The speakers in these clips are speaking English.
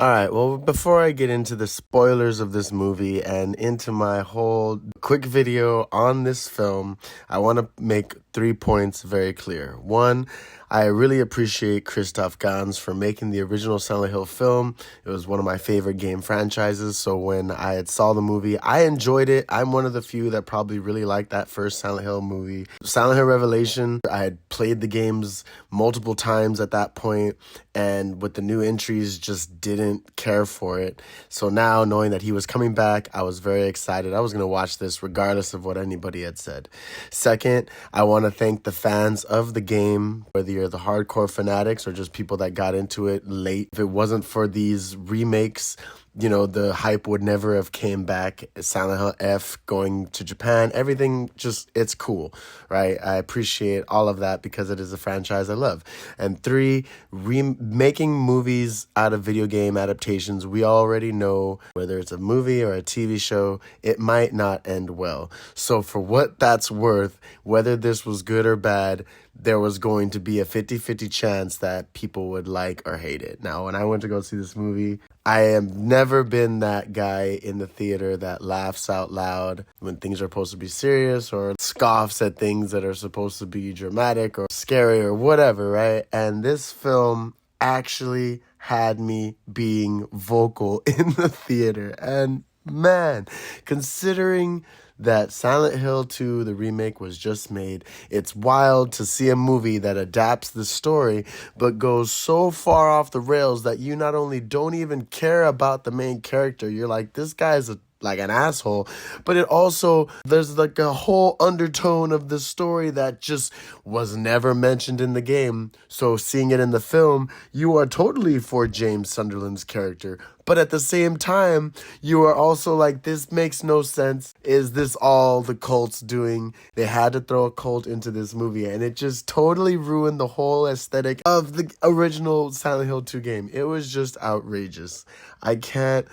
All right, well, before I get into the spoilers of this movie and into my whole quick video on this film, I want to make 3 points very clear. One, I really appreciate Christoph Gans for making the original Silent Hill film. It was one of my favorite game franchises, so when I had saw the movie, I enjoyed it. I'm one of the few that probably really liked that first Silent Hill movie. Silent Hill Revelation, I had played the games multiple times at that point, and with the new entries, just didn't care for it. So now, knowing that he was coming back, I was very excited. I was going to watch this regardless of what anybody had said. Second, I want to thank the fans of the game, whether you're the hardcore fanatics or just people that got into it late. If it wasn't for these remakes, you know, the hype would never have came back. Silent Hill F going to Japan, everything just, it's cool, right? I appreciate all of that because it is a franchise I love. And three, making movies out of video game adaptations, we already know whether it's a movie or a TV show, it might not end well. So for what that's worth, whether this was good or bad, there was going to be a 50-50 chance that people would like or hate it. Now, when I went to go see this movie, I have never been that guy in the theater that laughs out loud when things are supposed to be serious or scoffs at things that are supposed to be dramatic or scary or whatever, right? And this film actually had me being vocal in the theater. And man, considering that Silent Hill 2, the remake, was just made, it's wild to see a movie that adapts the story but goes so far off the rails that you not only don't even care about the main character, you're like, this guy's like an asshole, but it also, there's like a whole undertone of the story that just was never mentioned in the game. So seeing it in the film, you are totally for James Sunderland's character, but at the same time, you are also like, this makes no sense. Is this all the cult's doing? They had to throw a cult into this movie, and it just totally ruined the whole aesthetic of the original Silent Hill 2 game. It was just outrageous. I can't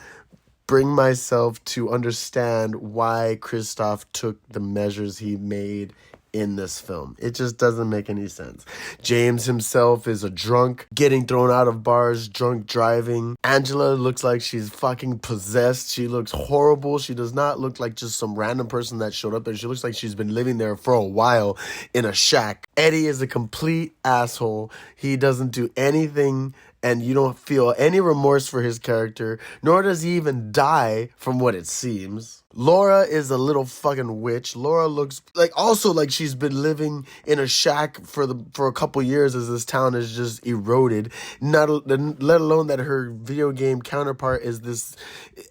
bring myself to understand why Christoph took the measures he made in this film. It just doesn't make any sense. James himself is a drunk, getting thrown out of bars, drunk driving. Angela looks like she's fucking possessed. She looks horrible. She does not look like just some random person that showed up there. She looks like she's been living there for a while in a shack. Eddie is a complete asshole. He doesn't do anything, and you don't feel any remorse for his character, nor does he even die from what it seems. Laura is a little fucking witch. Laura looks like also like she's been living in a shack for a couple years as this town is just eroded. Let alone that her video game counterpart is this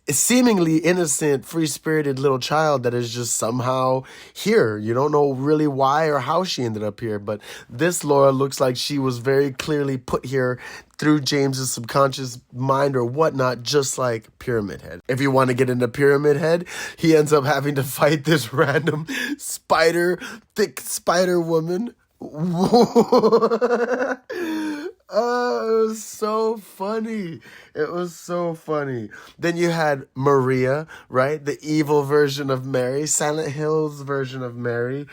seemingly innocent, free-spirited little child that is just somehow here. You don't know really why or how she ended up here, but this Laura looks like she was very clearly put here through James's subconscious mind or whatnot, just like Pyramid Head. If you want to get into Pyramid Head, he ends up having to fight this random thick spider woman. Oh, it was so funny. It was so funny. Then you had Maria, right? The evil version of Mary, Silent Hill's version of Mary.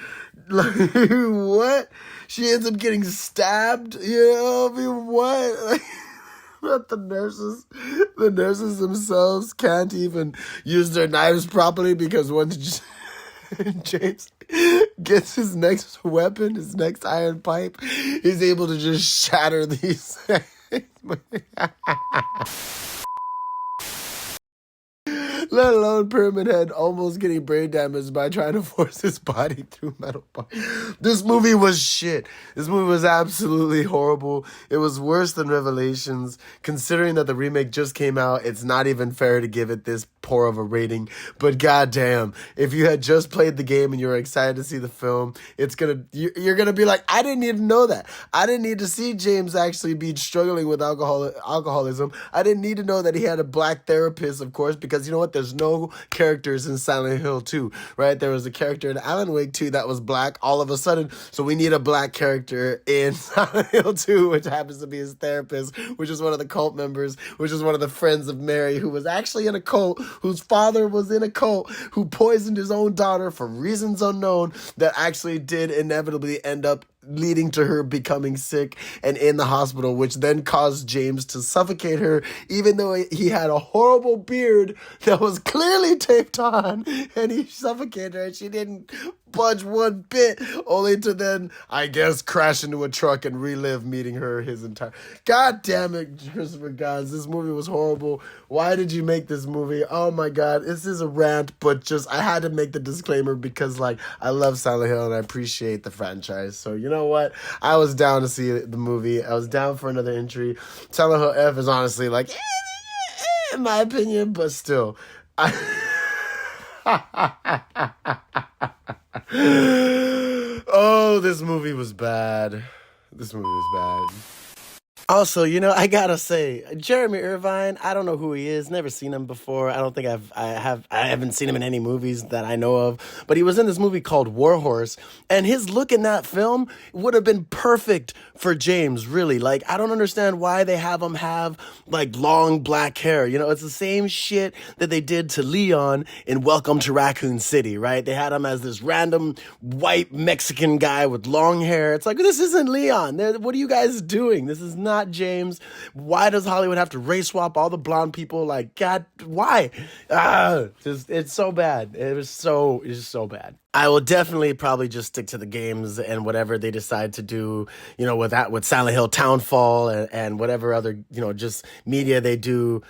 Like, what? She ends up getting stabbed? You know, I mean, what? Like, but the nurses themselves can't even use their knives properly because once James gets his next weapon, his next iron pipe, he's able to just shatter these let alone Pyramid Head almost getting brain damage by trying to force his body through metal parts. This movie was shit. This movie was absolutely horrible. It was worse than Revelations. Considering that the remake just came out, it's not even fair to give it this poor of a rating. But goddamn, if you had just played the game and you were excited to see the film, you're gonna be like, I didn't even know that. I didn't need to see James actually be struggling with alcoholism. I didn't need to know that he had a black therapist, of course, because you know what? There's no characters in Silent Hill 2, right? There was a character in Alan Wake 2 that was black all of a sudden, so we need a black character in Silent Hill 2, which happens to be his therapist, which is one of the cult members, which is one of the friends of Mary, who was actually in a cult, whose father was in a cult, who poisoned his own daughter for reasons unknown that actually did inevitably end up leading to her becoming sick and in the hospital, which then caused James to suffocate her, even though he had a horrible beard that was clearly taped on, and he suffocated her, and she didn't budge one bit, only to then, I guess, crash into a truck and relive meeting her his entire... God damn it, Christopher Guns, this movie was horrible. Why did you make this movie? Oh my God, this is a rant, but just, I had to make the disclaimer because, like, I love Silent Hill and I appreciate the franchise. So, you know what? I was down to see the movie. I was down for another entry. Silent Hill F is honestly, like, in my opinion, but still. Oh, this movie was bad. This movie was bad. Also, you know, I gotta say, Jeremy Irvine, I don't know who he is. Never seen him before. I don't think I haven't seen him in any movies that I know of. But he was in this movie called War Horse, and his look in that film would have been perfect for James, really. Like, I don't understand why they have him have, like, long black hair. You know, it's the same shit that they did to Leon in Welcome to Raccoon City, right? They had him as this random white Mexican guy with long hair. It's like, this isn't Leon. What are you guys doing? This is not James. Why does Hollywood have to race swap all the blonde people? Like, God, why? It's so bad. It's so bad. I will definitely probably just stick to the games and whatever they decide to do, you know, with Silent Hill Townfall and whatever other, you know, just media they do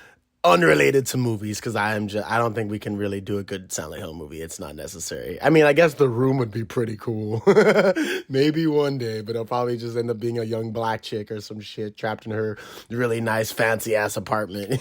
unrelated to movies, because I don't think we can really do a good Silent Hill movie. It's not necessary. I mean, I guess The Room would be pretty cool. Maybe one day, but it'll probably just end up being a young black chick or some shit trapped in her really nice fancy ass apartment.